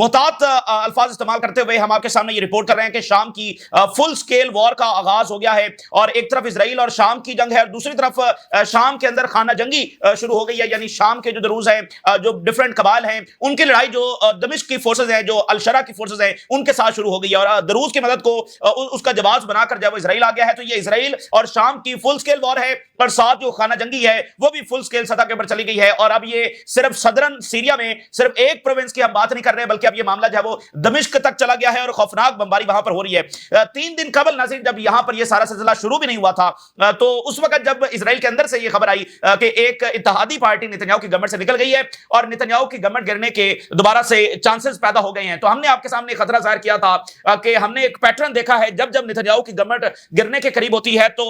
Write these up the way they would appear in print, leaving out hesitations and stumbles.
मुहतात अल्फाज इस्तेमाल करते हुए हम आपके सामने ये रिपोर्ट कर रहे हैं कि शाम की फुल स्केल वॉर का आगाज हो गया है और एक तरफ इसराइल और शाम की जंग है और दूसरी तरफ शाम के अंदर खाना जंगी शुरू हो गई है। यानी शाम के जो दरूज हैं, जो डिफरेंट कबाल हैं, उनकी लड़ाई जो दमिश्क की फोर्सेज हैं, जो अलशरा की फोर्सेज हैं, उनके साथ शुरू हो गई है और दरूज की मदद को उसका जवाब बनाकर जब इसराइल आ गया है तो ये इसराइल और शाम की फुल स्केल वॉर है और साथ जो खाना जंगी है वो भी फुल स्केल सतह के ऊपर चली गई है। और अब ये सिर्फ सदरन सीरिया में सिर्फ एक प्रोविंस की हम बात नहीं कर रहे बल्कि अब ये मामला जो है वो दमिश्क तक चला गया है और खौफनाक बमबारी वहां पर हो रही है। 3 दिन कबल नाज़रीन जब यहां पर ये सारा सिलसिला शुरू भी नहीं हुआ था तो उस वक्त जब इसराइल के अंदर से ये खबर आई कि एक इत्तेहादी पार्टी नेतन्याहू की गवर्नमेंट से निकल गई है और नेतन्याहू की गवर्नमेंट गिरने के दोबारा से चांसेस पैदा हो गए हैं, तो हमने आपके सामने खतरा जाहिर किया था कि हमने एक पैटर्न देखा है जब जब नेतन्याहू की गवर्नमेंट गिरने के करीब होती है तो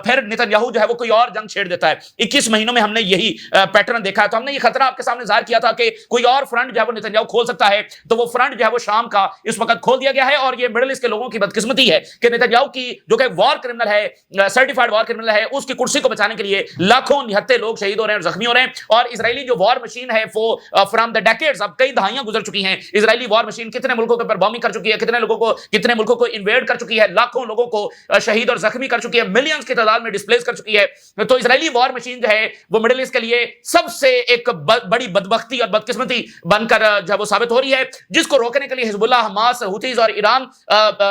फिर नेतन्याहू जो है वो कोई और जंग छेड़ देता है। 21 महीनों में हमने यही पैटर्न देखा है, तो हमने ये खतरा आपके सामने जाहिर किया था कि कोई और फ्रंट जो है वो नेतन्याहू खोल सकता है। तो वो फ्रंट जो है वो शाम का इस वक्त खोल दिया गया है और ये मिडिल ईस्ट के लोगों की बदकिस्मती है कि नेतन्याहू की जो कि वॉर क्रिमिनल है, सर्टिफाइड वॉर क्रिमिनल है, उसकी कुर्सी को बचाने के लिए लाखों निहत्ते लोग शहीद हो रहे हैं, जख्मी हो रहे हैं। और इजरायली जो वॉर मशीन है वो फ्रॉम द डेकेड्स, अब कई दहाइयां गुजर चुकी हैं, इजरायली वॉर मशीन कितने मुल्कों के ऊपर बॉम्बिंग कर चुकी है, कितने मुल्कों को इन्वेड कर चुकी है, लाखों लोगों को शहीद और जख्मी कर चुकी है, मिलियंस की तादाद में डिस्प्लेस कर चुकी है। तो इजरायली वॉर मशीन जो है वो मिडिल ईस्ट के लिए सबसे एक बड़ी बदबख्ती और बदकिस्मती बनकर जो है वो साबित हो रही है, जिसको रोकने के लिए हिजबुल्लाह, हमास, हुतीज और ईरान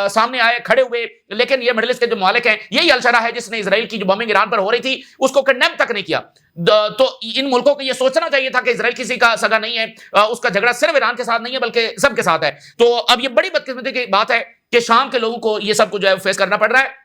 सामने आए, खड़े हुए। लेकिन ये मिडिल ईस्ट के जो मालिक हैं, यही अलशरा है जिसने इजराइल की जो बॉम्बिंग ईरान पर हो रही थी उसको कंडेम तक नहीं किया। तो इन मुल्कों को यह सोचना चाहिए था कि इजराइल किसी का सगा नहीं है, उसका झगड़ा सिर्फ ईरान के साथ नहीं है बल्कि सबके साथ है। तो अब यह बड़ी बदकिस्मती की बात है कि शाम के लोगों को यह सब कुछ जो है फेस करना पड़ रहा है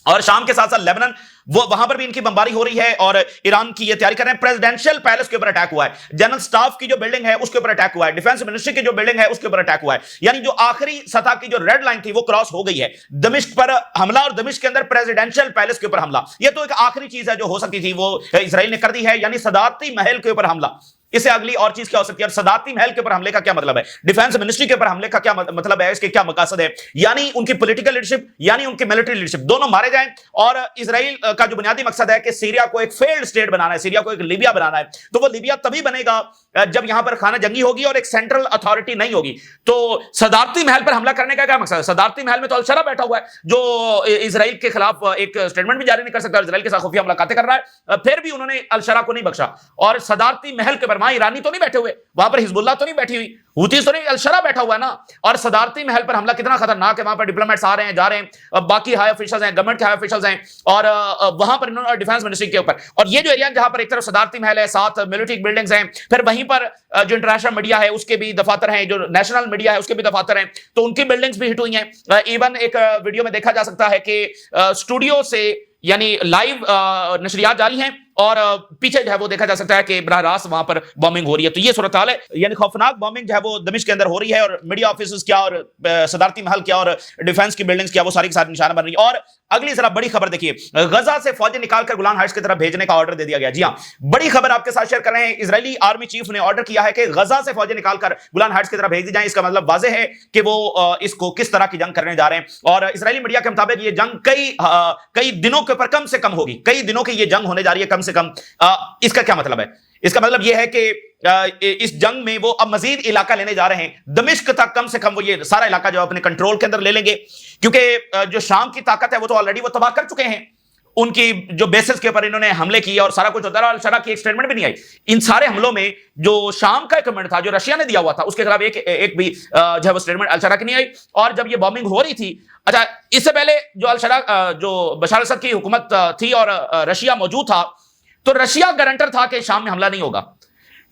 और शाम के साथ साथ लेबनान, वो वहां पर भी इनकी बमबारी हो रही है और ईरान की ये तैयारी कर रहे हैं। प्रेसिडेंशियल पैलेस के ऊपर अटैक हुआ है, जनरल स्टाफ की जो बिल्डिंग है उसके ऊपर अटैक हुआ है, डिफेंस मिनिस्ट्री की जो बिल्डिंग है उसके ऊपर अटैक हुआ है। यानी जो आखिरी सतह की जो रेड लाइन थी वो क्रॉस हो गई है। दमिश्क पर हमला और दमिश्क के अंदर प्रेसिडेंशियल पैलेस के ऊपर हमला, ये तो एक आखिरी चीज है जो हो सकती थी वो इसराइल ने कर दी है। यानी सदारती महल के ऊपर हमला, इससे अगली और चीज क्या हो सकती है? और सदारती महल के ऊपर हमले का क्या मतलब है? डिफेंस मिनिस्ट्री के ऊपर हमले का क्या मतलब है? इसके क्या मकसद है? यानी उनकी पॉलिटिकल लीडरशिप यानी उनकी मिलिट्री लीडरशिप दोनों मारे जाएं और इजराइल का जो बुनियादी मकसद है कि सीरिया को एक फेल्ड स्टेट बनाना है, सीरिया को एक लीबिया बनाना है। तो वो लीबिया तभी बनेगा जब यहां पर खाना जंगी होगी और एक सेंट्रल अथॉरिटी नहीं होगी। तो सदारती महल पर हमला करने का क्या मकसद है? सदारती महल में तो अलशरा बैठा हुआ है जो इजराइल के खिलाफ एक स्टेटमेंट भी जारी नहीं कर सकता, इजराइल के साथ खुफिया मुलाकातें कर रहा है, फिर भी उन्होंने अलशरा को नहीं बख्शा। और सदारती महल के पर वहां ईरानी तो नहीं बैठे हुए, वहां पर हिजबुल्लाह तो नहीं बैठी हुई, हुतीज तो नहीं, अलशरा बैठा हुआ है ना। और सदारती महल पर हमला कितना खतरनाक है, वहां पर डिप्लोमेट्स आ रहे हैं, जा रहे हैं, बाकी हाई ऑफिशियल्स हैं, गवर्नमेंट के हाई ऑफिशियल्स हैं और वहां पर इन्होंने डिफेंस मिनिस्ट्री के ऊपर, और ये जो एरिया जहां पर एक तरफ सदारती महल है, साथ मिलिट्री बिल्डिंग्स हैं, फिर वहीं पर जो इंटरनेशनल मीडिया है उसके भी दफातर हैं, जो नेशनल मीडिया है उसके भी दफातर हैं, तो उनकी बिल्डिंग्स भी हिट हुई हैं। इवन एक वीडियो में देखा जा सकता है कि स्टूडियो से यानी लाइव नशरियात जारी हैं और पीछे जो है वो देखा जा सकता है कि बराह रास्त वहां पर बॉम्बिंग हो रही है। तो ये सूरत हाल है, यानी खौफनाक बॉम्बिंग जो है वो दमिश्क के अंदर हो रही है और मीडिया ऑफिस क्या और सदारती महल क्या और डिफेंस की बिल्डिंग्स क्या वो सारी के साथ निशाना बन रही है। और अगली जरा बड़ी खबर देखिए, गजा से फौजें निकालकर गोलान हाइट्स की तरफ भेजने का ऑर्डर दे दिया गया। जी हां, बड़ी खबर आपके साथ शेयर कर रहे हैं। इजरायली आर्मी चीफ ने ऑर्डर किया है कि गजा से फौजें निकालकर गोलान हाइट्स की तरफ भेज दी जाए। इसका मतलब वाज़ेह है कि वो इसको किस तरह की जंग करने जा रहे हैं और इजरायली मीडिया के मुताबिक ये जंग कई दिनों के ऊपर कम से कम होगी, कई दिनों की ये जंग होने जा रही है कम से कम। इसका क्या मतलब है? इसका मतलब यह है कि इस जंग में वो अब मजीद इलाका लेने जा रहे हैं, दमिश्क तक कम से कम वो ये सारा इलाका जो अपने कंट्रोल के अंदर ले लेंगे, क्योंकि जो शाम की ताकत है वो तो ऑलरेडी वो तबाह कर चुके हैं। उनकी जो बेसिस के ऊपर इन्होंने हमले किए और सारा कुछ होता रहा, अलशरा की एक स्टेटमेंट भी नहीं आई। इन सारे हमलों में जो शाम का कमेंट था जो रशिया ने दिया हुआ था उसके खिलाफ एक भी जो है वो स्टेटमेंट अलशरा की नहीं आई। और जब ये बॉम्बिंग हो रही थी, अच्छा इससे पहले जो अलशरा जो बशार असद की हुकूमत थी और रशिया मौजूद था, तो रशिया गारंटर था कि शाम में हमला नहीं होगा,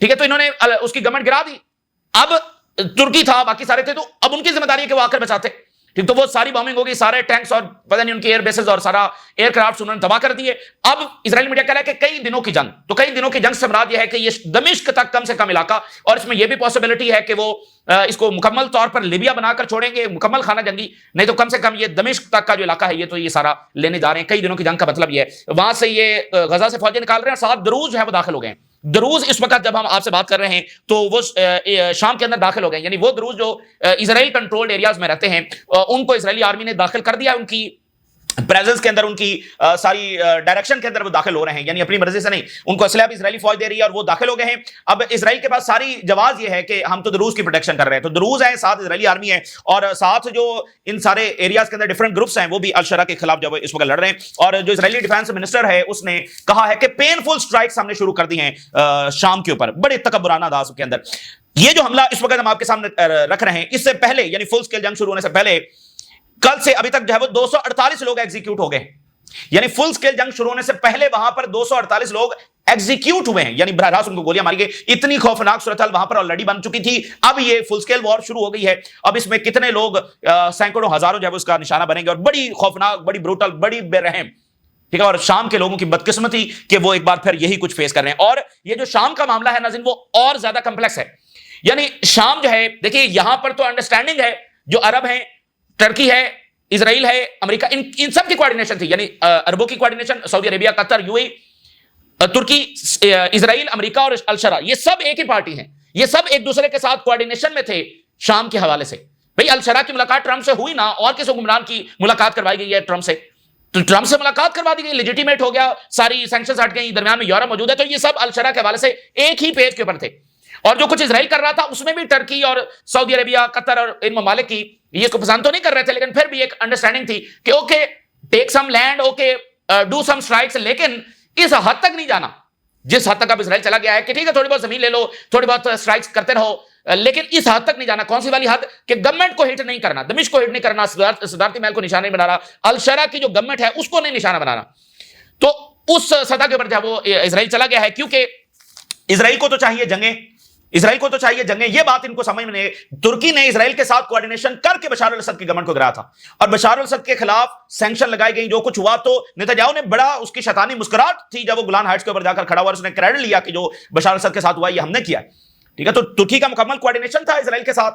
ठीक है, तो इन्होंने उसकी गवर्नमेंट गिरा दी। अब तुर्की था, बाकी सारे थे, तो अब उनकी जिम्मेदारी है कि वो आकर बचाते, ठीक। तो वो सारी बॉम्बिंग होगी, सारे टैंक्स और पता नहीं उनके एयर बेसेस और सारा एयरक्राफ्ट उन्होंने तबाह कर दिए। अब इजराइल मीडिया कह रहा है कि कई दिनों की जंग, तो कई दिनों की जंग से मुराद यह है कि ये दमिश्क तक कम से कम इलाका, और इसमें यह भी पॉसिबिलिटी है कि वो इसको मुकम्मल तौर पर लीबिया बनाकर छोड़ेंगे, मुकम्मल खाना जंगी, नहीं तो कम से कम ये दमिश्क तक का जो इलाका है ये तो ये सारा लेने जा रहे हैं। कई दिनों की जंग का मतलब ये है, वहां से ये गजा से फौजें निकाल रहे हैं, साथ दरूज जो है वो दाखिल हो गए हैं। दरूज इस वक्त जब हम आपसे बात कर रहे हैं तो वो शाम के अंदर दाखिल हो गए, यानी वो दरूज जो इजराइल कंट्रोल्ड एरियाज में रहते हैं उनको इजरायली आर्मी ने दाखिल कर दिया, उनकी प्रेजेंस के अंदर, उनकी सारी डायरेक्शन के अंदर वो दाखिल हो रहे हैं, यानी अपनी मर्जी से नहीं, उनको असलहा भी इजरायली फौज दे रही है और वो दाखिल हो गए हैं। अब इजराइल के पास सारी जवाब ये है कि हम तो दरूज की प्रोटेक्शन कर रहे हैं, तो दरूज है, साथ इजरायली आर्मी है और साथ जो इन सारे एरियाज के अंदर डिफरेंट ग्रुप्स हैं वो भी अल-शरा के खिलाफ जब इस वक्त लड़ रहे हैं। और जो इजरायली डिफेंस मिनिस्टर है उसने कहा है कि पेनफुल स्ट्राइक्स हमने शुरू कर दी हैं शाम के ऊपर, बड़े तकब्बुराना अंदाज के अंदर। ये जो हमला इस वक्त हम आपके सामने रख रहे हैं, इससे पहले यानी फुल स्केल जंग शुरू होने से पहले कल से अभी तक जो है वो 248 लोग एग्जीक्यूट हो गए, यानी फुल स्केल जंग शुरू होने से पहले वहां पर 248 लोग एग्जीक्यूट हुए हैं, यानी बराह रास्त उनको गोलियां मारी गई। इतनी खौफनाक सूरत हाल वहां पर ऑलरेडी बन चुकी थी, अब ये फुल स्केल वॉर शुरू हो गई है। अब इसमें कितने लोग सैकड़ों हजारों जो है उसका निशाना बनेंगे और बड़ी खौफनाक, बड़ी ब्रूटल, बड़ी बेरहम, ठीक है। और शाम के लोगों की बदकिस्मती कि वो एक बार फिर यही कुछ फेस कर रहे हैं। और ये जो शाम का मामला है नाज़रीन, वो और ज्यादा कंप्लेक्स है। यानी शाम जो है, देखिए यहां पर तो अंडरस्टैंडिंग है, जो अरब हैं, टर्की है, इजराइल है, अमेरिका, इन सब की कोऑर्डिनेशन थी, यानी अरबों की coordination, Saudi Arabia, Qatar, UAE, तुर्की, इजराइल, अमेरिका और अल-शरा, ये सब एक ही पार्टी हैं, ये सब एक दूसरे के साथ कोऑर्डिनेशन में थे शाम के हवाले से। भाई अल-शरा की मुलाकात ट्रंप से हुई ना, और किस हुक्मरान की मुलाकात करवाई गई है ट्रंप से? तो ट्रंप से मुलाकात करवा दी गई, लेजिटिमेट हो गया, सारी सैंक्शंस हट गई, दरमियान में यूरोप मौजूद है, तो ये सब अल-शरा के हवाले से एक ही पेज के ऊपर थे। और जो कुछ इजराइल कर रहा था उसमें भी टर्की और सऊदी अरेबिया, कतर और इन ममालिक की ये इसको पसंद तो नहीं कर रहे थे, लेकिन फिर भी एक अंडरस्टैंडिंग थी कि okay take some land, okay do some strikes, लेकिन इस हद तक नहीं जाना जिस हद तक अब इजराइल चला गया है कि ठीक है थोड़ी बहुत जमीन ले लो, थोड़ी बहुत स्ट्राइक्स करते रहो, लेकिन इस हद तक नहीं जाना। कौन सी वाली हद? कि गवर्नमेंट को हिट नहीं करना, दमिश्क को हिट नहीं करना, सदारती महल को निशाना नहीं बनाना, अल-शरा की जो गवर्नमेंट है उसको नहीं निशाना बनाना। तो उस सतह के ऊपर जब वो इजराइल चला गया है, क्योंकि इजराइल को तो चाहिए जंगे, इजराइल को तो चाहिए जंगे, ये बात इनको समझ में नहीं। तुर्की ने इजराइल के साथ कोऑर्डिनेशन करके बशार अल-असद की गवर्नमेंट को गिराया था और बशार अल-असद के खिलाफ सैंक्शन लगाई गई, जो कुछ हुआ। तो नेतन्याहू ने बड़ा उसकी शैतानी मुस्कुराहट थी जब वो गोलान हाइट्स के ऊपर जाकर खड़ा हुआ, उसने क्रेडिट लिया कि जो बशार अल-असद के साथ हुआ ये हमने किया, ठीक है। तो तुर्की का मुकम्मल कोऑर्डिनेशन था इजराइल के साथ।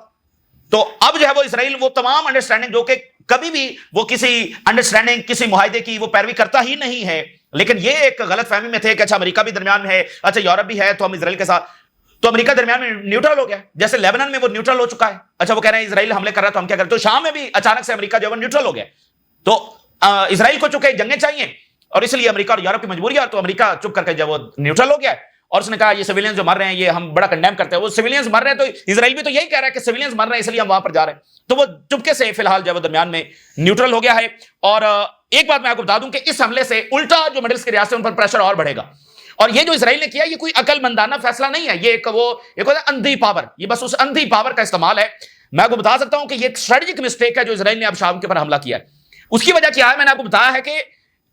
तो अब जो है वो इजराइल वो तमाम अंडरस्टैंडिंग, जो कि कभी भी वो किसी अंडरस्टैंडिंग, किसी मुआहदे की वो पैरवी करता ही नहीं है, लेकिन ये एक गलत फहमी में थे कि अच्छा अमेरिका भी दरमियान में है, अच्छा यूरोप भी है, तो हम इजराइल के साथ, तो अमेरिका दरमियान में न्यूट्रल हो गया, जैसे लेबनान में वो न्यूट्रल हो चुका है। अच्छा वो कह रहे हैं इजराइल हमले कर रहा है तो हम क्या करें, तो शाम में भी अचानक से अमेरिका जो है न्यूट्रल हो गया। तो इजराइल को चूंकि जंगें चाहिए और इसलिए अमेरिका और यूरोप की मजबूरी है, तो अमेरिका चुप करके जब वो न्यूट्रल हो गया और उसने कहा ये सिविलियंस जो मर रहे हैं ये हम बड़ा कंडेम करते हैं, वो सिविलियंस मर रहे हैं, तो इजराइल भी तो यही कह रहा है कि सिविलियंस मर रहे हैं इसलिए हम वहां पर जा रहे हैं। तो वो चुपके से फिलहाल जब दरमियान में न्यूट्रल हो गया है। और एक बात मैं आपको बता दूं कि इस हमले से उल्टा जो मिडिल ईस्ट की रियासतें उन पर प्रेशर और बढ़ेगा। और ये जो इजराइल ने किया ये कोई अकलमंदाना फैसला नहीं है, ये एक होता है अंधी पावर, ये बस उस अंधी पावर का इस्तेमाल है। मैं आपको बता सकता हूं कि ये एक स्ट्रेटेजिक मिस्टेक है जो इजराइल ने अब शाम के ऊपर हमला किया है। उसकी वजह क्या है? मैंने आपको बताया है कि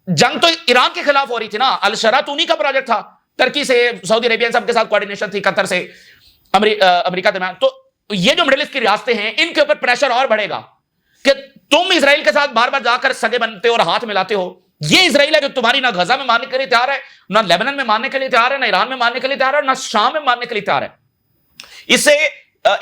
जंग तो ईरान के खिलाफ हो रही थी ना, अल-शरा तो उन्हीं का प्रोजेक्ट था, टर्की से, सऊदी अरेबिया सबके साथ कोऑर्डिनेशन थी, कतर से, अमेरिका दरमियान। तो ये जो मिडिल ईस्ट की रियासतें हैं इनके ऊपर प्रेशर और बढ़ेगा कि तुम इजराइल के साथ बार बार जाकर सगे बनते हो और हाथ मिलाते हो। ये इजराइल है जो तुम्हारी ना गजा में मारने के लिए तैयार है, ना लेबनान में मारने के लिए तैयार है, ना ईरान में मारने के लिए तैयार है, ना शाम में मारने के लिए तैयार है। इससे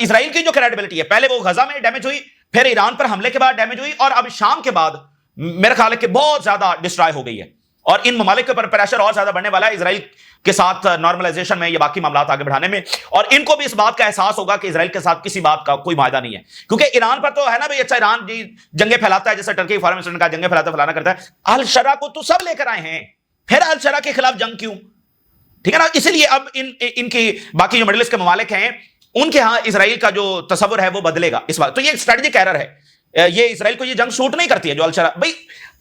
इजराइल की जो क्रेडिबिलिटी है, पहले वो गजा में डैमेज हुई, फिर ईरान पर हमले के बाद डैमेज हुई, और अब शाम के बाद मेरे ख्याल है कि बहुत ज्यादा डिस्ट्रॉय हो गई है। और इन ममालिक के ऊपर प्रेशर और ज्यादा बढ़ने वाला है इजराइल के साथ नॉर्मलाइजेशन में, ये बाकी मामला आगे बढ़ाने में। और इनको भी इस बात का एहसास होगा कि इजराइल के साथ किसी बात का कोई मायदा नहीं है, क्योंकि ईरान पर तो है ना भाई, अच्छा ईरान जी जंगे फैलाता है, जैसे टर्की फॉरेन मिनिस्टर ने कहा जंगे फैलाता फैलाना करता है। अल-शरा को तो सब लेकर आए हैं, फिर अल-शरा के खिलाफ जंग क्यों? ठीक है ना। इसलिए अब इनकी बाकी जो मिडिल ईस्ट के ममालिक हैं उनके यहां इजराइल का जो तस्वुर है वो बदलेगा इस बात। तो ये स्ट्रेटेजिक एरर है, ये इजराइल को ये जंग सूट नहीं करती है जो अल-शरा। भाई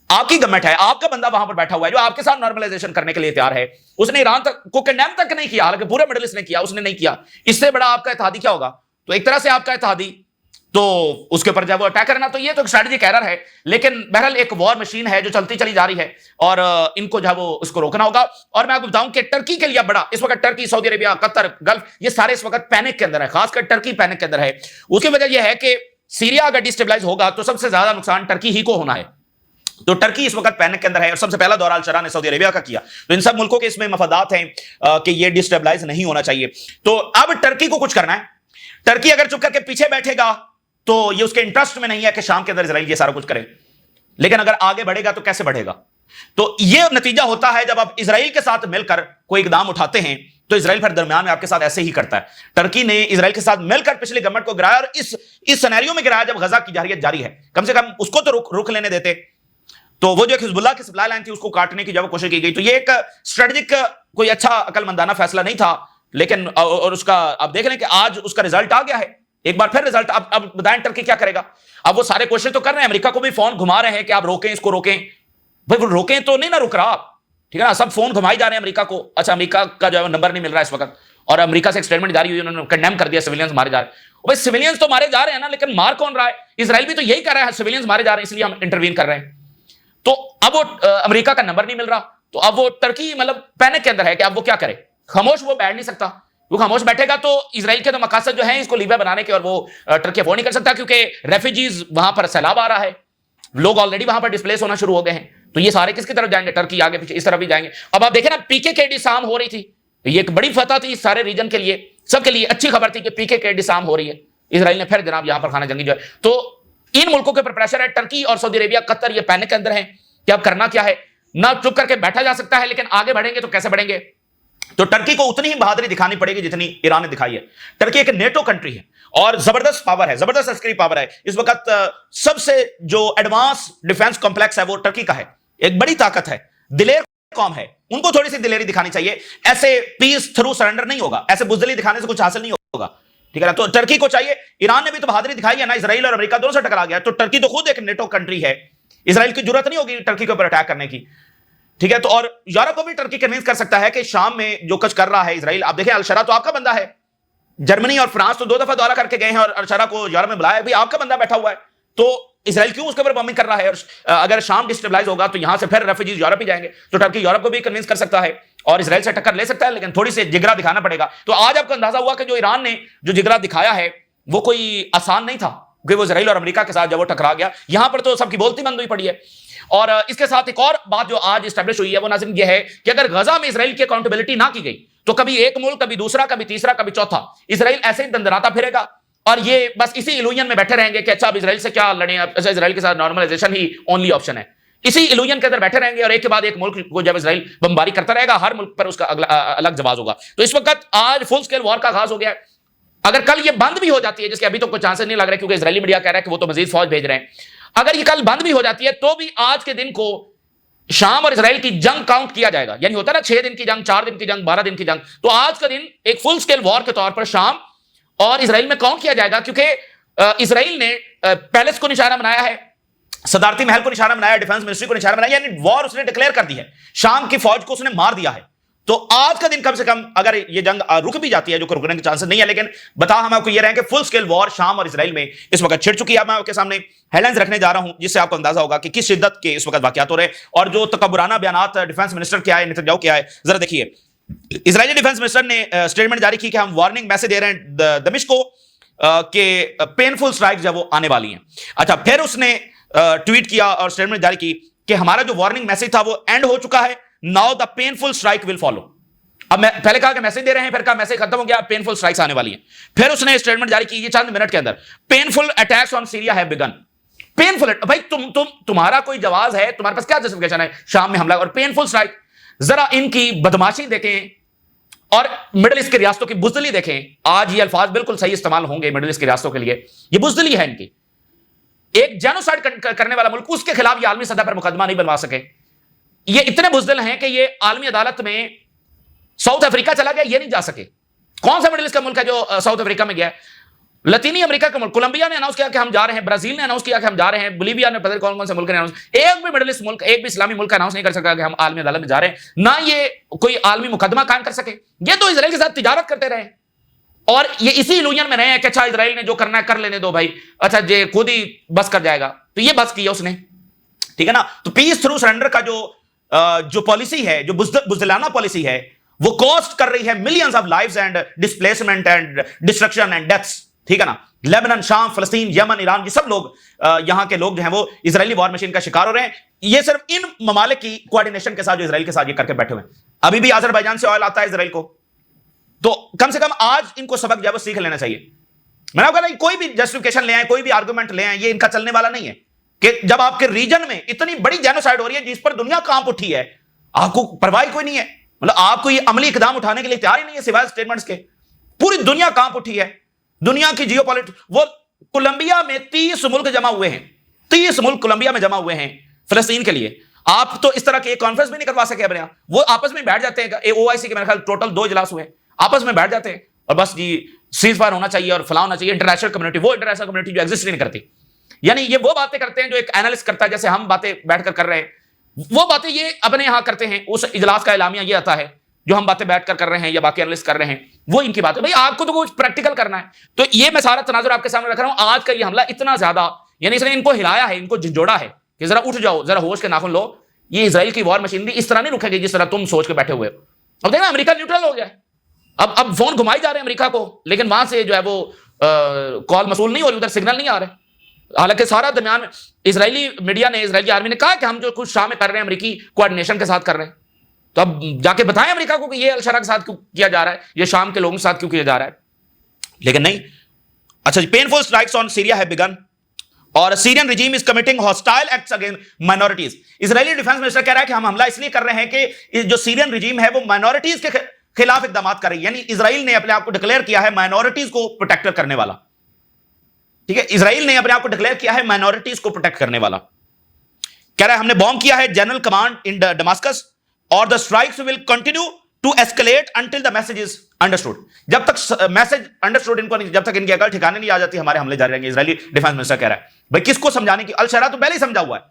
आपकी गवर्नमेंट है, आपका बंदा वहां पर बैठा हुआ है जो आपके साथ नॉर्मलाइजेशन करने के लिए तैयार है, उसने ईरान तक को कंडेम तक नहीं किया, हालांकि पूरे मिडिल ईस्ट ने किया, उसने नहीं किया। इससे बड़ा आपका इत्तेहादी क्या होगा? तो एक तरह से आपका इत्तेहादी, तो उसके ऊपर जब वो अटैक करना, तो ये तो स्ट्रेटेजिक एरर है। लेकिन बहरहाल एक वॉर मशीन है जो चलती चली जा रही है और इनको जो है वो उसको रोकना होगा। और मैं आपको बताऊं कि टर्की के लिए बड़ा इस वक्त Turkey, Saudi Arabia, Qatar, gulf, ये सारे इस वक्त पैनिक के अंदर है, खासकर टर्की पैनिक के अंदर है। उसकी वजह यह है कि सीरिया अगर डिस्टेबलाइज होगा तो सबसे ज्यादा नुकसान टर्की ही को होना है। तो टर्की इस वक्त पैनिक के अंदर है और सबसे पहला दौरा अल-शरा ने सऊदी अरेबिया का किया। तो इन सब मुल्कों के इसमें मफादात हैं कि ये डिस्टेबलाइज नहीं होना चाहिए। तो अब टर्की को कुछ करना है। टर्की अगर चुप करके पीछे बैठेगा तो ये उसके इंटरेस्ट में नहीं है कि शाम के अंदर इजराइल ये सारा कुछ करे, लेकिन अगर आगे बढ़ेगा तो कैसे बढ़ेगा? तो ये नतीजा होता है जब आप इजराइल के साथ मिलकर कोई इकदाम उठाते हैं तो इजराइल फिर दरमियान में आपके साथ ऐसे ही करता है। टर्की ने इजराइल के साथ मिलकर पिछली गवर्नमेंट को गिराया और इस सिनेरियो में गिराया जब गजा की जारियत जारी है। कम से कम उसको तो रुख लेने देते। तो वो जो एक हिजबुल्लाह की सप्लाई लाइन थी उसको काटने की जब कोशिश की गई, तो ये एक स्ट्रेटेजिक कोई अच्छा अकलमंदाना फैसला नहीं था। लेकिन और उसका आप देख लें कि आज उसका रिजल्ट आ गया है, एक बार फिर रिजल्ट। अब बताएं टर्की क्या करेगा। अब वो सारे कोशिश तो कर रहे हैं, अमेरिका को भी फोन घुमा रहे हैं कि आप रोकें, इसको रोकें। भाई वो रोकें तो नहीं ना रुक रहा आप, ठीक है ना, सब फोन घुमाई जा रहे हैं अमेरिका को। अच्छा, अमेरिका का जो है नंबर नहीं मिल रहा है इस वक्त, और अमेरिका से एक स्टेटमेंट जारी हुई, उन्होंने कंडेम कर दिया सिविलियंस मारे जा रहे हैं। भाई सिविलियंस तो मारे जा रहे हैं ना, लेकिन मार कौन रहा है? इसराइल भी तो यही कर रहा है, सिविलियंस मारे जा रहे हैं इसलिए हम इंटरवीन कर रहे हैं। तो अब वो अमेरिका का नंबर नहीं मिल रहा, तो अब वो टर्की मतलब पैनिक के अंदर है कि अब वो क्या करे। खामोश वो बैठ नहीं सकता, वो खामोश बैठेगा तो इसराइल के तो मकासद जो है इसको लीबिया बनाने के, और वो टर्की अफोर्ड नहीं कर सकता, क्योंकि रेफ्यूजीज वहां पर सैलाब आ रहा है, लोग ऑलरेडी वहां पर डिस्प्लेस होना शुरू हो गए हैं। तो ये सारे किसकी तरफ जाएंगे? टर्की आगे पीछे इस तरफ भी जाएंगे। अब आप देखें ना, पीके डिसाम हो रही थी, ये एक बड़ी फतह थी सारे रीजन के लिए, सबके लिए अच्छी खबर थी कि पीके डिसाम हो रही है। इसराइल ने फिर जनाब यहां पर खाना जंगी जो है, तो इन मुल्कों के ऊपर प्रेशर है। टर्की और सऊदी अरेबिया, कतर, ये पैनिक के अंदर है कि अब करना क्या है। ना चुप करके बैठा जा सकता है, लेकिन आगे बढ़ेंगे तो कैसे बढ़ेंगे? तो टर्की को उतनी ही बहादुरी दिखानी पड़ेगी जितनी ईरान ने दिखाई है। टर्की एक नेटो कंट्री है और जबरदस्त पावर है, जबरदस्त अस्करी पावर है। इस वक्त सबसे जो एडवांस डिफेंस कॉम्प्लेक्स है वो टर्की का है, एक बड़ी ताकत है, दिलेर कौम है। उनको थोड़ी सी दिलेरी दिखानी चाहिए, ऐसे पीस थ्रू सरेंडर नहीं होगा, ऐसे बुजदली दिखाने से कुछ हासिल नहीं होगा, ठीक है ना। तो टर्की को चाहिए, ईरान ने भी तो बहादुरी दिखाई है ना, इसराइल और अमेरिका दोनों से टकरा गया, तो टर्की तो खुद एक नेटो कंट्री है, इसराइल की जरूरत नहीं होगी टर्की के ऊपर अटैक करने की, ठीक है। तो और यूरोप को भी टर्की कन्विंस कर सकता है कि शाम में जो कुछ कर रहा है इसराइल, आप देखें अलशरा तो आपका बंदा है, जर्मनी और फ्रांस तो 2 दफा दौरा करके गए हैं और अलशरा को यूरोप में बुलाया, भाई आपका बंदा बैठा हुआ है, तो इसराइल क्यों उसके ऊपर बॉम्बिंग कर रहा है? और अगर शाम डिस्टेबलाइज होगा तो यहां से फिर रेफ्यूजीज यूरोप ही जाएंगे, तो टर्की यूरोप को भी कन्विंस कर सकता है और इसराइल से टक्कर ले सकता है, लेकिन थोड़ी सी जिगरा दिखाना पड़ेगा। तो आज आपको अंदाजा हुआ कि जो ईरान ने जो जिगरा दिखाया है वो कोई आसान नहीं था, क्योंकि वो इसराइल और अमेरिका के साथ जब वो टकरा गया, यहां पर तो सबकी बोलती बंद हुई पड़ी है। और इसके साथ एक और बात जो आज एस्टैब्लिश हुई है वो नाज़रीन ये है कि अगर गजा में इसराइल की अकाउंटेबिलिटी ना की गई तो कभी एक मुल्क, कभी दूसरा, कभी तीसरा, कभी चौथा, इसराइल ऐसे ही दंदराता फिरेगा और ये बस इसी इल्यूजन में बैठे रहेंगे कि अच्छा अब इसराइल से क्या लड़ें, अच्छा इसराइल के साथ नॉर्मलाइजेशन ही ओनली ऑप्शन है। इसी इल्यूजन के अंदर बैठे रहेंगे और एक के बाद एक मुल्क को जब इसराइल बमबारी करता रहेगा, हर मुल्क पर उसका अलग जवाब होगा। तो इस वक्त आज फुल स्केल वॉर का आगाज हो गया है। अगर कल ये बंद भी हो जाती है, जिसके अभी तो कोई चांसेस नहीं लग रहे क्योंकि इजरायली मीडिया कह रहा है कि वो तो मजीद फौज भेज रहे हैं, अगर ये कल बंद भी हो जाती है तो भी आज के दिन को शाम और इजराइल की जंग काउंट किया जाएगा। यानी होता है ना 6 दिन की जंग, 4 दिन की जंग, 12 दिन की जंग, तो आज का दिन एक फुल स्केल वॉर के तौर पर शाम और इजराइल में काउंट किया जाएगा, क्योंकि इजराइल ने पैलेस को निशाना बनाया है, सदारती महल को निशाना बनाया, डिफेंस मिनिस्ट्री को निशाना बनाया, यानी वॉर उसने डिक्लेयर कर दी है, शाम की फौज को उसने मार दिया है। तो आज का दिन कम से कम अगर ये जंग रुक भी जाती है, जो रुकने के चांसेस नहीं है, लेकिन बता हम आपको ये रहे कि फुल स्केल वॉर शाम और इजराइल में इस वक्त छिड़ चुकी है। मैं आपके सामने हेडलाइंस रखने जा रहा हूं जिससे आपको अंदाजा होगा कि किस शिद्दत के इस वक्त वाकयात हो रहे हैं और जो तकब्बुराना बयानात डिफेंस मिनिस्टर के आए, नेतन्याहू के आए। जरा देखिए, इजरायली डिफेंस मिनिस्टर ने स्टेटमेंट जारी की कि हम वार्निंग मैसेज दे रहे हैं दमिश्क को कि पेनफुल स्ट्राइक जब वो आने वाली हैं। अच्छा, फिर उसने ट्वीट किया और स्टेटमेंट जारी की कि हमारा जो वार्निंग मैसेज था वो एंड हो चुका है, now the painful strike will follow. अब मैं पहले कहा कि मैसेज दे रहे हैं, फिर कहा मैसेज खत्म हो गया, पेनफुल स्ट्राइक्स आने वाली हैं। फिर उसने स्टेटमेंट जारी की ये चंद मिनट के अंदर, painful attacks on Syria have begin. Painful, भाई तुम्हारा कोई जवाब है, तुम्हारे पास क्या जस्टिफिकेशन है शाम में हमला और पेनफुल स्ट्राइक? जरा इनकी बदमाशी देखें और मिडिल ईस्ट की रियासतों की बुजदली देखें। आज ये अल्फाज बिल्कुल सही इस्तेमाल होंगे मिडिल ईस्ट की रियासतों के लिए, ये बुजदली है इनकी। एक जेनोसाइड करने वाला मुल्क, उसके खिलाफ ये आलमी सतह पर मुकदमा नहीं बनवा सके, ये इतने बुजदिल हैं कि ये आलमी अदालत में साउथ अफ्रीका चला गया, ये नहीं जा सके। कौन सा मिडिल ईस्ट का मुल्क है जो साउथ अफ्रीका में गया? लतीनी अमेरिका का मुल्क, कोलंबिया ने अनाउंस किया कि हम जा रहे हैं, ब्राजील ने अनाउंस किया कि हम जा रहे हैं, बोलिविया ने, पता कौन कौन से मुल्क ने अनाउंस, एक भी मिडिल ईस्ट मुल्क, एक भी इस्लामी मुल्क अनाउंस नहीं कर सका कि हम आलमी अदालत में जा रहे हैं, ना ये कोई आलमी मुकदमा कायम कर सके। ये तो इसराइल के साथ तिजारत करते रहे और ये इसी इल्यूजन में रहे हैं कि अच्छा इसराइल ने जो करना है कर लेने दो भाई, अच्छा जे खुद ही बस कर जाएगा, तो ये बस किया उसने, ठीक है ना। तो पीस थ्रू सरेंडर का जो पॉलिसी है, जो बुजदिलाना पॉलिसी है, वो कॉस्ट कर रही है millions of lives and displacement and destruction and deaths, ठीक है ना। लेबनान, शाम, फलस्तीन, यमन, ईरान, ये सब लोग यहां के लोग जो हैं वो इजरायली वॉर मशीन का शिकार हो रहे हैं। ये सिर्फ इन ममालिक की कोऑर्डिनेशन के साथ जो इजराइल के साथ ये करके बैठे हुए हैं। अभी भी अजरबैजान से ऑयल आता है इजराइल को, तो कम से कम आज इनको सबक जो है सीख लेना चाहिए। मैंने आपको कहा कोई भी जस्टिफिकेशन ले आए, कोई भी आर्गुमेंट ले आए, ये इनका चलने वाला नहीं है कि जब आपके रीजन में इतनी बड़ी जेनोसाइड हो रही है जिस पर दुनिया कांप उठी है, आपको परवाह कोई नहीं है, मतलब आपको ये अमली इकदाम उठाने के लिए तैयार ही नहीं है सिवाय स्टेटमेंट्स के। पूरी दुनिया कांप उठी है, दुनिया की जियोपॉलिटिक्स। वो कोलंबिया में 30 मुल्क जमा हुए हैं, 30 मुल्क कोलंबिया में जमा हुए हैं, फिलिस्तीन के लिए। आप तो इस तरह के कॉन्फ्रेंस भी नहीं करवा सके अपने यहाँ। वो आपस में बैठ जाते हैं, ओआईसी के मेरे ख्याल टोटल 2 इजलास हुए, आपस में बैठ जाते हैं और बस जी सीज फायर होना चाहिए और फलां होना चाहिए। इंटरनेशनल कम्युनिटी, वो इंटरनेशनल कम्युनिटी जो एग्जिस्ट नहीं करती, यानी ये वो बातें करते हैं जो एक एनालिस्ट करता है, जैसे हम बातें बैठकर कर रहे हैं, वो बातें ये अपने यहां करते हैं। उस इजलास का एलामिया ये आता है जो हम बातें बैठकर कर रहे हैं या बाकी एनालिस्ट कर रहे हैं, वो इनकी बात है। भाई आपको तो कुछ प्रैक्टिकल करना है। तो ये मैं सारा तनाजुर आपके सामने रख रहा हूं। आज का ये हमला इतना ज्यादा, यानी इसने इनको हिलाया है, इनको झिझोड़ा है कि जरा उठ जाओ, जरा होश के नाखून लो। ये इजराइल की वॉर मशीनरी इस तरह नहीं रुकेगी जिस तरह तुम सोच के बैठे हुए हो। अब देखना अमेरिका न्यूट्रल हो गया है। अब फोन घुमाई जा रहे हैं अमेरिका को, लेकिन वहां से जो है वो कॉल मसूल नहीं हो रही, उधर सिग्नल नहीं आ रहे। हालांकि सारा दरमियान में इजरायली मीडिया ने, इजरायली आर्मी ने कहा कि हम जो कुछ शाम में कर रहे हैं अमेरिकी कोऑर्डिनेशन के साथ कर रहे हैं। तो अब जाके बताएं अमेरिका को कि ये अल-शरा के साथ क्यों किया जा रहा है, ये शाम के लोगों के साथ क्यों किया जा रहा है। लेकिन नहीं। अच्छा, painful strikes on Syria have begun और Syrian regime is committing hostile acts against minorities. Israeli defence minister कह रहा है कि हम हमला इसलिए कर रहे हैं कि जो सीरियन रिजीम है वो माइनॉरिटीज के खिलाफ इकदाम कर रही है। यानी इजराइल ने अपने आप को डिक्लेयर किया है माइनॉरिटीज को प्रोटेक्ट करने वाला। ठीक है, इजराइल ने अपने आप को डिक्लेयर किया है माइनॉरिटीज को प्रोटेक्ट करने वाला। कह रहा है हमने बॉम्ब किया है जनरल कमांड इन डमास्कस और the strikes will continue to escalate until the message is understood. जब तक मैसेज अंडरस्टूड इनको नहीं, जब तक इनकी अकल ठिकाने नहीं आ जाती, हमारे हमले जारी रहेंगे। इजरायली डिफेंस मिनिस्टर कह रहा है। भाई किसको समझाने की, अल-शरा तो पहले ही समझा हुआ है।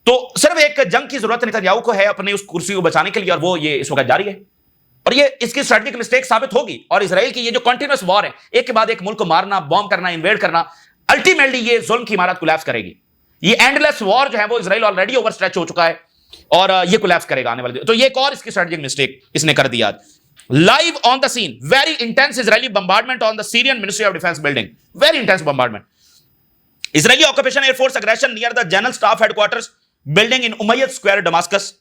तो सिर्फ एक जंग की जरूरत नेतन्याहू को है अपनी उस कुर्सी को बचाने के लिए, और वो ये इस वक्त जारी है। और ये इसकी स्ट्रेटेजिक मिस्टेक साबित होगी। और इजराइल की ये जो कंटिन्यूअस वॉर है, एक के बाद एक मुल्क को मारना, बॉम्ब करना, इन्वेड करना, अल्टीमेटली ये जुल्म की इमारत कोलैप्स करेगी। ये एंडलेस वॉर जो है वो इजराइल ऑलरेडी ओवर स्ट्रेच हो चुका है और ये कोलैप्स करेगा आने वाले दिन। तो ये एक और इसकी स्ट्रेटेजिक मिस्टेक इसने कर दिया। Live on the scene very intense Israeli bombardment on the Syrian ministry of defence building, very intense bombardment. Israeli occupation air force aggression near the general staff headquarters building in Umayyad square Damascus.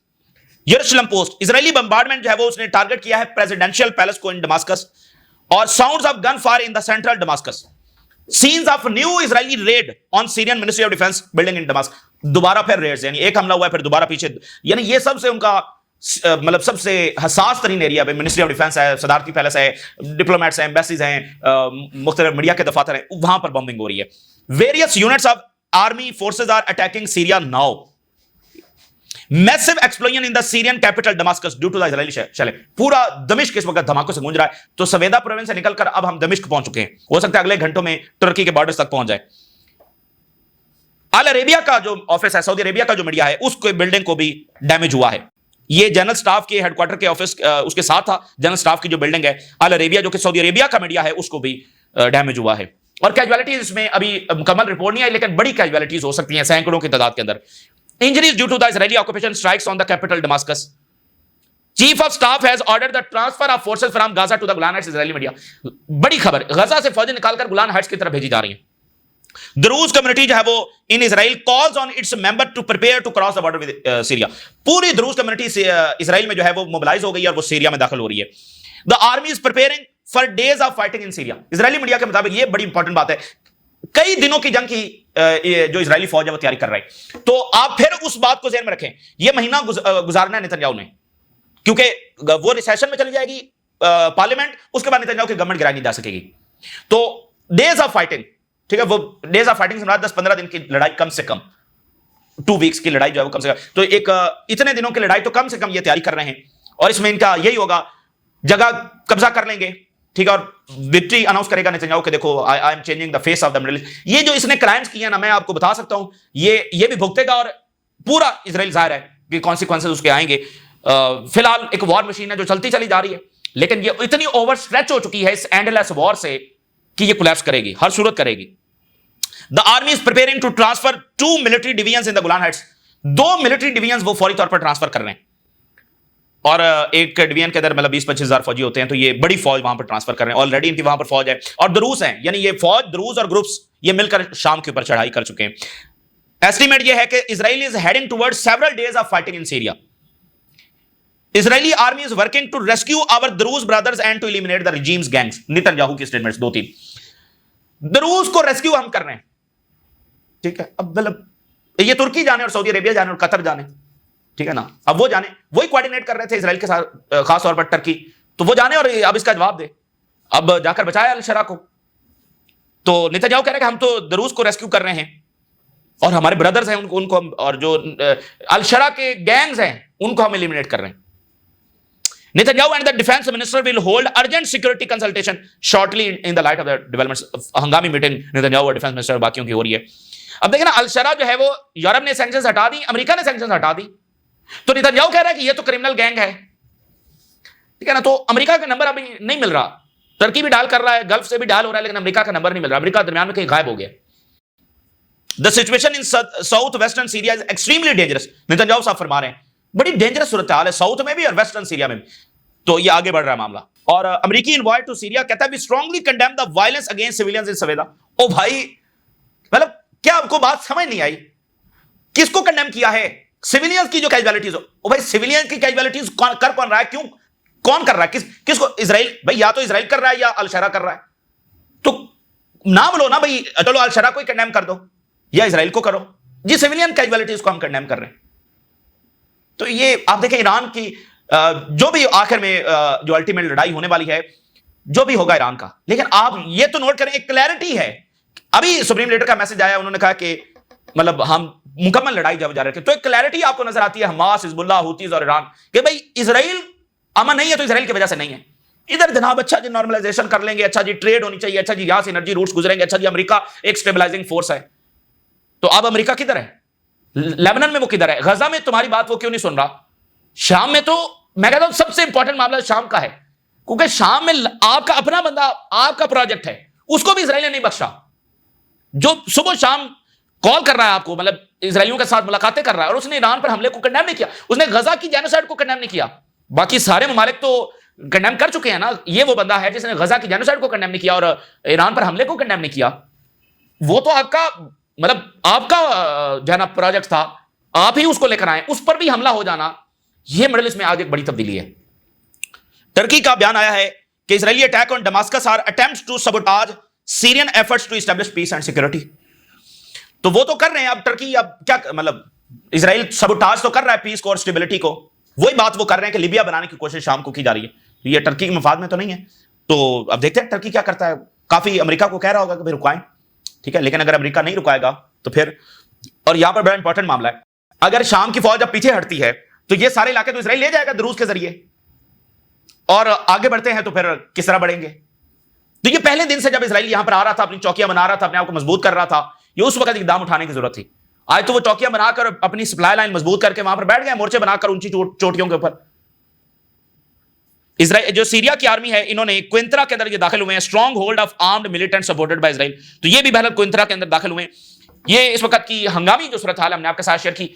Jerusalem Post, Israeli bombardment जो है वो उसने target किया है presidential palace को इन Damascus और sounds of gun fire in the central Damascus. Scenes of new Israeli red on Syrian ministry of defence building in Damascus. दोबारा फिर रेड्स, यानी एक हमला हुआ है फिर दोबारा पीछे, यानी ये सबसे उनका मतलब सबसे हसास तरीन एरिया पे मिनिस्ट्री ऑफ डिफेंस है, सदारती पैलेस है, डिप्लोमेट्स हैं, एम्बेसीज हैं, मुख्तलिफ मीडिया के दफातर हैं, वहां पर बॉम्बिंग हो रही है। Various units of army forces are attacking Syria now. Massive explosion in the Syrian capital Damascus due to the Israeli shelling. पूरा दमिश्क इस वक्त धमाकों से गूंज रहा है। तो सवेदा प्रोविंस से निकलकर अब हम दमिश्क पहुंच चुके हैं। हो सकता है अगले घंटों में तुर्की के बॉर्डर तक पहुंच जाए। अल अरेबिया का जो ऑफिस है, सऊदी अरेबिया का जो मीडिया है, उसको बिल्डिंग को भी डैमेज हुआ है। ये जनरल स्टाफ के हेडक्वार्टर के ऑफिस उसके साथ था। जनरल स्टाफ की जो बिल्डिंग है अल अरेबिया, जो कि सऊदी अरेबिया का मीडिया है, उसको भी डैमेज हुआ है। और कैजुअलिटीज इसमें अभी मुकम्मल रिपोर्ट नहीं आई, लेकिन बड़ी कैजुअलिटीज हो सकती हैं सैकड़ों की तादाद के अंदर। Injuries due to the Israeli occupation strikes on the capital Damascus. Chief of staff has ordered the transfer of forces from Gaza to the Golan Heights. Israeli media, बड़ी खबर, गाजा से फौजें निकालकर गोलान हाइट्स की तरफ भेजी जा रही हैं। द्रूज कम्युनिटी जो है वो in Israel calls on its member to prepare to cross the border with Syria. पूरी द्रूज कम्युनिटी इजराइल में जो है वो मोबिलाइज हो गई है और वो सीरिया में दाखिल हो रही है। The army is preparing for days of fighting in Syria. Israeli media के मुताबिक ये बड़ी इंपॉर्टेंट बात है, कई दिनों की जंग की जो इजरायली फौज है वो तैयारी कर रही है। तो आप फिर उस बात को ज़हन में रखें, ये महीना गुजारना है नेतन्याहू ने, क्योंकि वो रिसेशन में चली जाएगी पार्लियामेंट, उसके बाद नेतन्याहू की गवर्नमेंट गिराई नहीं जा सकेगी। तो डेज ऑफ फाइटिंग, ठीक है, वो डेज ऑफ फाइटिंग से 10-15 दिन की लड़ाई, कम से कम 2 वीक्स की लड़ाई जो है वो कम से कम, तो एक इतने दिनों की लड़ाई तो कम से कम ये तैयारी कर रहे हैं। और इसमें इनका यही होगा, जगह कब्जा कर लेंगे, ठीक है, और विक्ट्री अनाउंस करेगा नेतन्याहू के देखो I am changing the face of the middle east. ये जो इसने क्राइम्स किए ना, मैं आपको बता सकता हूं, ये भी भुगतेगा और पूरा इजराइल जाहिर है कि कॉन्सिक्वेंसेस उसके आएंगे। फिलहाल एक वॉर मशीन है जो चलती चली जा रही है, लेकिन ये इतनी ओवर स्ट्रेच हो चुकी है इस एंडलेस वॉर से कि ये कोलैप्स करेगी, हर सूरत करेगी। The army is preparing to transfer 2 military division in the Golan Heights. 2 military division वो फौरी तौर पर ट्रांसफर कर रहे हैं, और एक डिवीजन के अंदर मतलब 20-25 हजार फौजी होते हैं, तो ये बड़ी फौज वहां पर ट्रांसफर कर रहे हैं। ऑलरेडी इनकी वहां पर फौज है और दरूस हैं, यानी ये फौज, दरूस और ग्रुप्स ये मिलकर शाम के ऊपर चढ़ाई कर चुके हैं। एस्टीमेट ये है कि Israel is heading towards several days of fighting in Syria. Israeli army is working to rescue our Druze brothers and to eliminate the regime's gangs. Netanyahu की स्टेटमेंट्स 2-3, दरूस को रेस्क्यू हम कर रहे हैं, ठीक है। अब मतलब ये तुर्की जाने और सऊदी अरेबिया जाने और कतर जाने, ठीक है ना, अब वो जाने, वही कोऑर्डिनेट कर रहे थे इजराइल के साथ, खास तौर पर टर्की, तो वो जाने और अब इसका जवाब दे, अब जाकर बचाया अल-शरा को। तो नेतन्याहू कह रहे हैं कि हम तो दरूस को रेस्क्यू कर रहे हैं और हमारे ब्रदर्स हैं उनको उनको और जो अल-शरा के गैंग्स हैं उनको हम एलिमिनेट कर रहे हैं। Netanyahu and the defense minister will hold urgent security consultation shortly in the light of the developments. हंगामी मीटिंग नेतन्याहू और डिफेंस मिनिस्टर बाकियों की हो रही है। अब देखिए ना, अल-शरा जो है वो यूरोप ने सैंक्शंस हटा दी, अमेरिका ने सैंक्शंस हटा दी, तो नेतन्याहू कह रहा है कि ये तो क्रिमिनल गैंग है, ठीक है ना। तो अमेरिका का नंबर अभी नहीं मिल रहा, तुर्की भी डाल कर रहा है, गल्फ से भी डाल हो रहा है, लेकिन अमेरिका का नंबर नहीं मिल रहा। अमेरिका दरमियान में कहीं गायब हो गया। The situation in south western Syria is extremely dangerous, Netanyahu साहब फरमा रहे हैं बड़ी डेंजरस सूरत हाल है साउथ में भी और वेस्टर्न सीरिया में भी। तो ये आगे बढ़ रहा है मामला। और अमेरिकी इनवॉय टू सीरिया कहता है we strongly condemn the violence against civilians in Sweida. ओ भाई, मतलब क्या आपको बात समझ नहीं आई? किसको कंडेम किया है? सिविलियंस की जो कैजुअलिटीज हो। ओ भाई, सिविलियंस की कैजुअलिटीज कौन रहा है? क्यों कौन कर रहा है? किसको? इजराइल भाई, या तो इजराइल कर रहा है या अल-शरा कर रहा है। तो नाम लो ना भाई, चलो अल-शरा को कंडेम कर दो या इजराइल को करो जी, सिविलियन कैजुअलिटीज को हम कंडेम कर रहे हैं। तो ये आप देखें, ईरान की जो भी आखिर में जो अल्टीमेट लड़ाई होने वाली है, जो भी होगा ईरान का, लेकिन आप ये तो नोट करें, एक क्लैरिटी है। अभी सुप्रीम लीडर का मैसेज आया, उन्होंने कहा कि मतलब हम मुकम्मल लड़ाई जब जा रहे थे, तो एक क्लैरिटी आपको नजर आती है हमास, हिजबुल्लाह, हूतीज और ईरान कि भाई इजराइल अमन नहीं है तो इजराइल की वजह से नहीं है। इधर जनाब अच्छा जी नॉर्मलाइजेशन कर लेंगे, अच्छा जी ट्रेड होनी चाहिए, अच्छा जी यहां से एनर्जी रूट्स गुजरेंगे, अच्छा जी अमेरिका एक स्टेबलाइजिंग फोर्स है। तो अब अमेरिका किधर है? लेबनान में वो किधर है? गजा में तुम्हारी बात वो क्यों नहीं सुन रहा? शाम में तो मैं कहता हूं सबसे इंपॉर्टेंट मामला शाम का है, क्योंकि शाम में आपका अपना बंदा, आपका प्रोजेक्ट है, उसको भी इजराइल ने नहीं बख्शा। जो सुबह शाम कॉल कर रहा है आपको, मतलब इजराइलियों के साथ मुलाकातें कर रहा है, और उसने ईरान पर हमले को कंडेम नहीं किया, उसने गजा की जेनोसाइड को कंडेम नहीं किया। बाकी सारे ममालिक तो कंडेम कर चुके हैं ना। ये वो बंदा है जिसने गजा की जेनोसाइड को कंडेम नहीं किया और ईरान पर हमले को कंडेम नहीं किया। वो तो आपका मतलब आपका जो है ना प्रोजेक्ट था, आप ही उसको लेकर आए, उस पर भी हमला हो जाना, यह मिडिल ईस्ट में आज एक बड़ी तब्दीली है। टर्की का बयान आया है कि Israeli attack on Damascus are attempts to sabotage Syrian efforts to establish peace and security. तो वो तो कर रहे हैं अब टर्की, अब क्या मतलब इजराइल सबोटाज तो कर रहा है पीस को और स्टेबिलिटी को। वही बात वो कर रहे हैं कि लिबिया बनाने की कोशिश शाम को की जा रही है। तो ये टर्की के मफाद में तो नहीं है। तो अब देखते हैं टर्की क्या करता है। काफी अमेरिका को कह रहा होगा कि भाई रुकाएं, ठीक है, लेकिन अगर अमेरिका नहीं रुकाएगा तो फिर, और यहां पर बड़ा इंपॉर्टेंट मामला है, अगर शाम की फौज जब पीछे हटती है तो ये सारे इलाके तो इजराइल ले जाएगा दरूज के जरिए, और आगे बढ़ते हैं तो फिर किस तरह बढ़ेंगे? तो ये पहले दिन से जब इजराइल यहां पर आ रहा था, अपनी चौकियां बना रहा था, अपने आप को मजबूत कर रहा था, ये उस वक्त इकदाम उठाने की जरूरत थी। आज तो वो चौकियां बनाकर अपनी सप्लाई लाइन मजबूत करके वहां पर बैठ गए, मोर्चे बनाकर ऊंची चोटियों के ऊपर। इजराइल जो सीरिया की आर्मी है, इन्होंने क्विंत्रा के अंदर ये दाखिल हुए हैं, strong hold of armed militant supported by Israel. तो ये भी बहरहाल क्विंत्रा के अंदर दाखिल हुए। ये इस वक्त की हंगामी जो सूरत हाल हमने आपके साथ शेयर की।